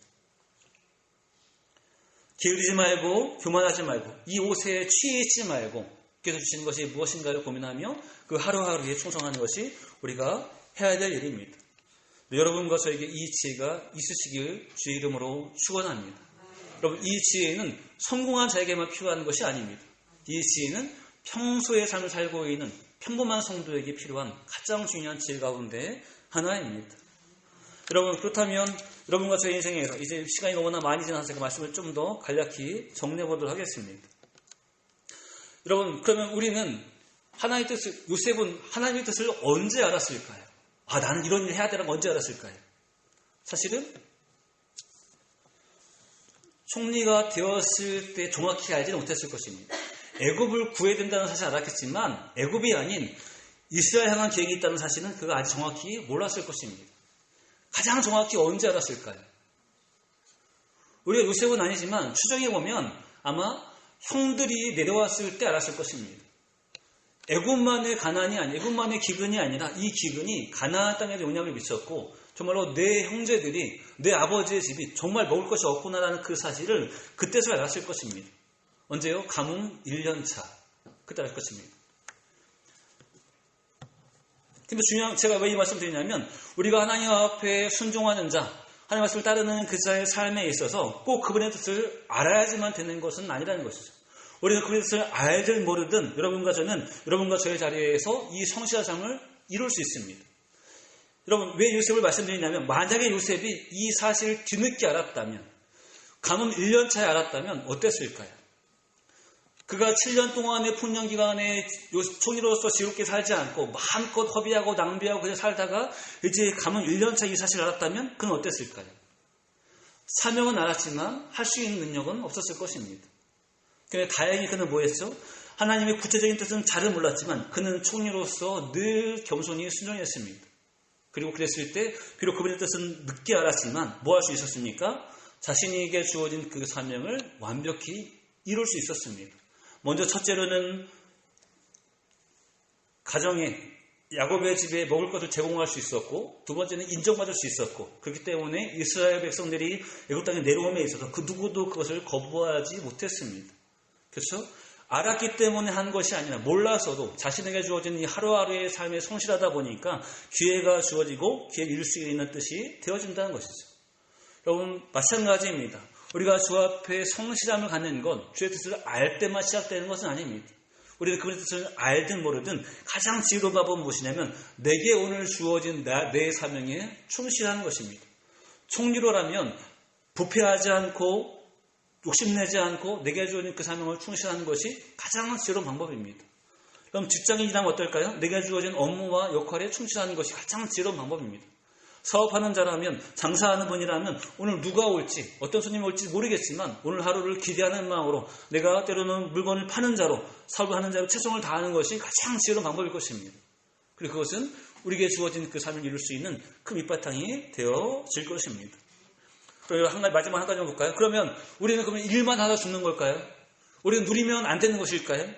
게으르지 말고 교만하지 말고 이 옷에 취해있지 말고 께서 주시는 것이 무엇인가를 고민하며 그 하루하루에 충성하는 것이 우리가 해야 될 일입니다. 여러분과 저에게 이 지혜가 있으시길 주의 이름으로 축원합니다. 여러분, 이 지혜는 성공한 자에게만 필요한 것이 아닙니다. 이 지혜는 평소의 삶을 살고 있는 평범한 성도에게 필요한 가장 중요한 지혜 가운데 하나입니다. 여러분, 그렇다면 여러분과 저의 인생에서 이제 시간이 너무나 많이 지나서 그 말씀을 좀 더 간략히 정리해 보도록 하겠습니다. 여러분, 그러면 우리는 하나님의 뜻을, 요셉은 하나님의 뜻을 언제 알았을까요? 나는 이런 일을 해야 되라고 언제 알았을까요? 사실은 총리가 되었을 때 정확히 알지는 못했을 것입니다. 애굽을 구해야 된다는 사실을 알았겠지만 애굽이 아닌 이스라엘 향한 계획이 있다는 사실은 그가 아직 정확히 몰랐을 것입니다. 가장 정확히 언제 알았을까요? 우리가 요셉은 아니지만 추정해보면 아마 형들이 내려왔을 때 알았을 것입니다. 애굽만의 가난이 아니, 애굽만의 기근이 아니라 이 기근이 가나안 땅에도 영향을 미쳤고 정말로 내 형제들이 내 아버지의 집이 정말 먹을 것이 없구나라는 그 사실을 그때서 알았을 것입니다. 언제요? 가뭄 1년 차. 그때 알 것입니다. 근데 중요한, 제가 왜 이 말씀 드리냐면, 우리가 하나님 앞에 순종하는 자, 하나님의 말씀을 따르는 그 자의 삶에 있어서 꼭 그분의 뜻을 알아야지만 되는 것은 아니라는 것이죠. 우리는 그분의 뜻을 알든 모르든 여러분과 저는 여러분과 저의 자리에서 이 성실한 삶을 이룰 수 있습니다. 여러분, 왜 요셉을 말씀드리냐면, 만약에 요셉이 이 사실을 뒤늦게 알았다면, 가뭄 1년 차에 알았다면 어땠을까요? 그가 7년 동안의 풍년기간에 총리로서 지롭게 살지 않고 마음껏 허비하고 낭비하고 그냥 살다가 이제 가뭄 1년 차 이 사실을 알았다면 그는 어땠을까요? 사명은 알았지만 할 수 있는 능력은 없었을 것입니다. 그런데 다행히 그는 뭐했죠? 하나님의 구체적인 뜻은 잘은 몰랐지만 그는 총리로서 늘 겸손히 순종했습니다. 그리고 그랬을 때 비록 그분의 뜻은 늦게 알았지만 뭐 할 수 있었습니까? 자신에게 주어진 그 사명을 완벽히 이룰 수 있었습니다. 먼저 첫째로는 가정에 야곱의 집에 먹을 것을 제공할 수 있었고, 두 번째는 인정받을 수 있었고, 그렇기 때문에 이스라엘 백성들이 애굽 땅에 내려옴에 있어서 그 누구도 그것을 거부하지 못했습니다. 그렇죠? 알았기 때문에 한 것이 아니라 몰라서도 자신에게 주어진 이 하루하루의 삶에 성실하다 보니까 기회가 주어지고 기회를 이룰 수 있는 뜻이 되어진다는 것이죠. 여러분, 마찬가지입니다. 우리가 주 앞에 성실함을 갖는 건 주의 뜻을 알 때만 시작되는 것은 아닙니다. 우리는 그분의 뜻을 알든 모르든 가장 지혜로운 방법은 무엇이냐면 내게 오늘 주어진 내 사명에 충실하는 것입니다. 총리로라면 부패하지 않고 욕심내지 않고 내게 주어진 그 사명을 충실하는 것이 가장 지혜로운 방법입니다. 그럼 직장인이라면 어떨까요? 내게 주어진 업무와 역할에 충실하는 것이 가장 지혜로운 방법입니다. 사업하는 자라면, 장사하는 분이라면 오늘 누가 올지, 어떤 손님이 올지 모르겠지만 오늘 하루를 기대하는 마음으로 내가 때로는 물건을 파는 자로, 사업을 하는 자로 최선을 다하는 것이 가장 지혜로운 방법일 것입니다. 그리고 그것은 우리에게 주어진 그 삶을 이룰 수 있는 큰 밑바탕이 되어질 것입니다. 그럼 마지막 한 가지만 볼까요? 그러면 우리는 일만 하다 죽는 걸까요? 우리는 누리면 안 되는 것일까요?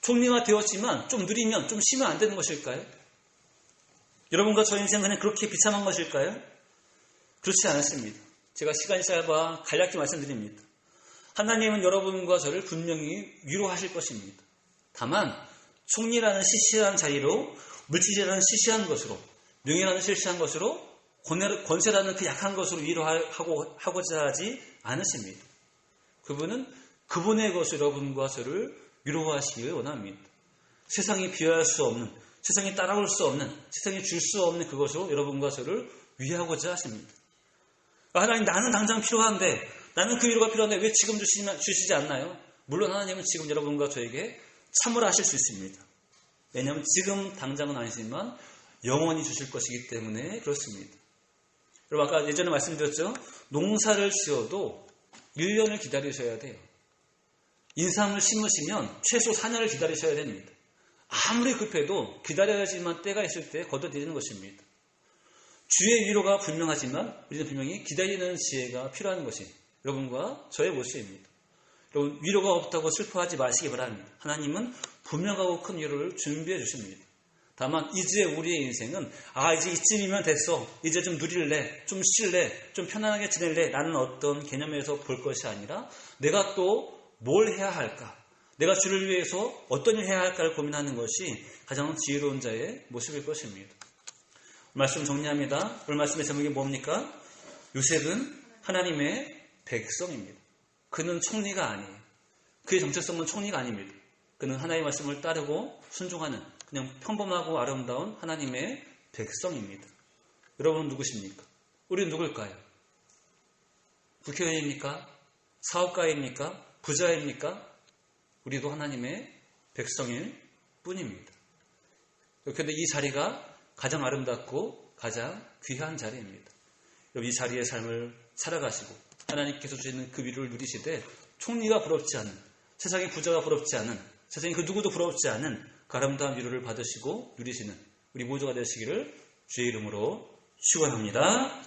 총리가 되었지만 좀 누리면, 좀 쉬면 안 되는 것일까요? 여러분과 저 인생 그냥 그렇게 비참한 것일까요? 그렇지 않습니다. 제가 시간이 짧아 간략히 말씀드립니다. 하나님은 여러분과 저를 분명히 위로하실 것입니다. 다만 총리라는 시시한 자리로, 물질이라는 시시한 것으로, 명예라는 시시한 것으로, 권세라는 그 약한 것으로 위로하고자 하지 않으십니다. 그분은 그분의 것을 여러분과 저를 위로하시길 원합니다. 세상이 비교할 수 없는, 세상이 따라올 수 없는, 세상이 줄 수 없는 그것으로 여러분과 저를 위하고자 하십니다. 하나님, 나는 당장 필요한데, 나는 그 위로가 필요한데 왜 지금 주시지 않나요? 물론 하나님은 지금 여러분과 저에게 참으라 하실 수 있습니다. 왜냐하면 지금 당장은 아니지만 영원히 주실 것이기 때문에 그렇습니다. 여러분, 아까 예전에 말씀드렸죠? 농사를 지어도 1년을 기다리셔야 돼요. 인삼을 심으시면 최소 4년을 기다리셔야 됩니다. 아무리 급해도 기다려야지만 때가 있을 때 거둬들이는 것입니다. 주의 위로가 분명하지만 우리는 분명히 기다리는 지혜가 필요한 것이 여러분과 저의 모습입니다. 여러분, 위로가 없다고 슬퍼하지 마시기 바랍니다. 하나님은 분명하고 큰 위로를 준비해 주십니다. 다만 이제 우리의 인생은 이제 이쯤이면 됐어, 이제 좀 누릴래, 좀 쉴래, 좀 편안하게 지낼래 라는 어떤 개념에서 볼 것이 아니라 내가 또 뭘 해야 할까, 내가 주를 위해서 어떤 일을 해야 할까를 고민하는 것이 가장 지혜로운 자의 모습일 것입니다. 말씀 정리합니다. 오늘 말씀의 제목이 뭡니까? 요셉은 하나님의 백성입니다. 그는 총리가 아니에요. 그의 정체성은 총리가 아닙니다. 그는 하나님의 말씀을 따르고 순종하는 그냥 평범하고 아름다운 하나님의 백성입니다. 여러분은 누구십니까? 우리는 누굴까요? 국회의원입니까? 사업가입니까? 부자입니까? 우리도 하나님의 백성일 뿐입니다. 그런데 이 자리가 가장 아름답고 가장 귀한 자리입니다. 이 자리의 삶을 살아가시고 하나님께서 주시는 그 위로를 누리시되 총리가 부럽지 않은, 세상의 부자가 부럽지 않은, 세상에 그 누구도 부럽지 않은 그 아름다운 위로를 받으시고 누리시는 우리 모두가 되시기를 주의 이름으로 축원합니다.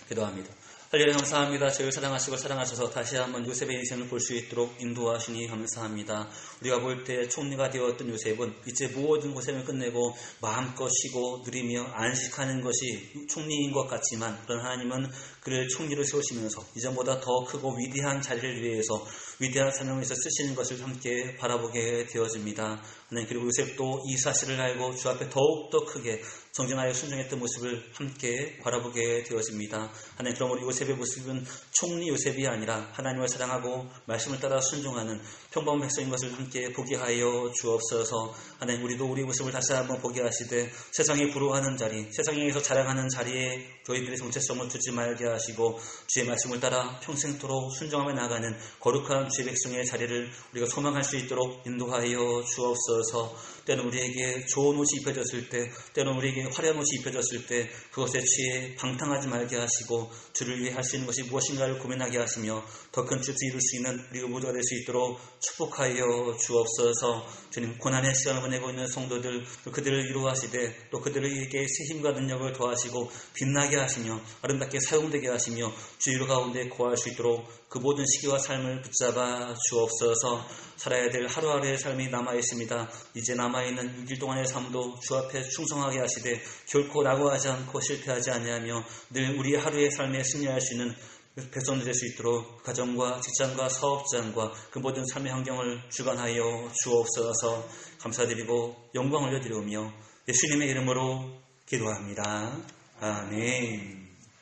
기도합니다. 할렐루야, 감사합니다. 저희를 사랑하시고 사랑하셔서 다시 한번 요셉의 인생을 볼 수 있도록 인도하시니 감사합니다. 우리가 볼 때 총리가 되었던 요셉은 이제 모든 고생을 끝내고 마음껏 쉬고 누리며 안식하는 것이 총리인 것 같지만, 그런 하나님은 그를 총리로 세우시면서 이전보다 더 크고 위대한 자리를 위해서 위대한 사명에서 쓰시는 것을 함께 바라보게 되어집니다. 하나님, 그리고 요셉도 이 사실을 알고 주 앞에 더욱더 크게 정진하여 순종했던 모습을 함께 바라보게 되어집니다. 하나님, 그러므로 요셉의 모습은 총리 요셉이 아니라 하나님을 사랑하고 말씀을 따라 순종하는 평범한 백성인 것을 함께 보게 하여 주옵소서. 하나님, 우리도 우리 모습을 다시 한번 보게 하시되 세상이 부러워하는 자리, 세상에서 자랑하는 자리에 저희들의 정체성을 두지 말게 하시고 주의 말씀을 따라 평생토록 순종하며 나가는 거룩한 주의 백성의 자리를 우리가 소망할 수 있도록 인도하여 주옵소서. 때는 우리에게 좋은 옷이 입혀졌을 때, 때는 우리에게 화려한 옷이 입혀졌을 때 그것에 취해 방탕하지 말게 하시고 주를 위해 할 수 있는 것이 무엇인가를 고민하게 하시며 더 큰 뜻을 이룰 수 있는 우리 모두가 될 수 있도록 축복하여 주옵소서. 주님, 고난의 시간을 보내고 있는 성도들, 또 그들을 위로하시되 또 그들에게 새 힘과 능력을 더하시고 빛나게 하시며 아름답게 사용되게 하시며 주의로 가운데 거할 수 있도록 그 모든 시기와 삶을 붙잡아 주옵소서. 살아야 될 하루하루의 삶이 남아있습니다. 이제 남아있는 6일 동안의 삶도 주 앞에 충성하게 하시되 결코 낙오하지 않고 실패하지 아니하며 늘 우리의 하루의 삶에 승리할 수 있는 백성들 될 수 있도록 가정과 직장과 사업장과 그 모든 삶의 환경을 주관하여 주옵소서. 감사드리고 영광을 올려드리오며 예수님의 이름으로 기도합니다. 아멘.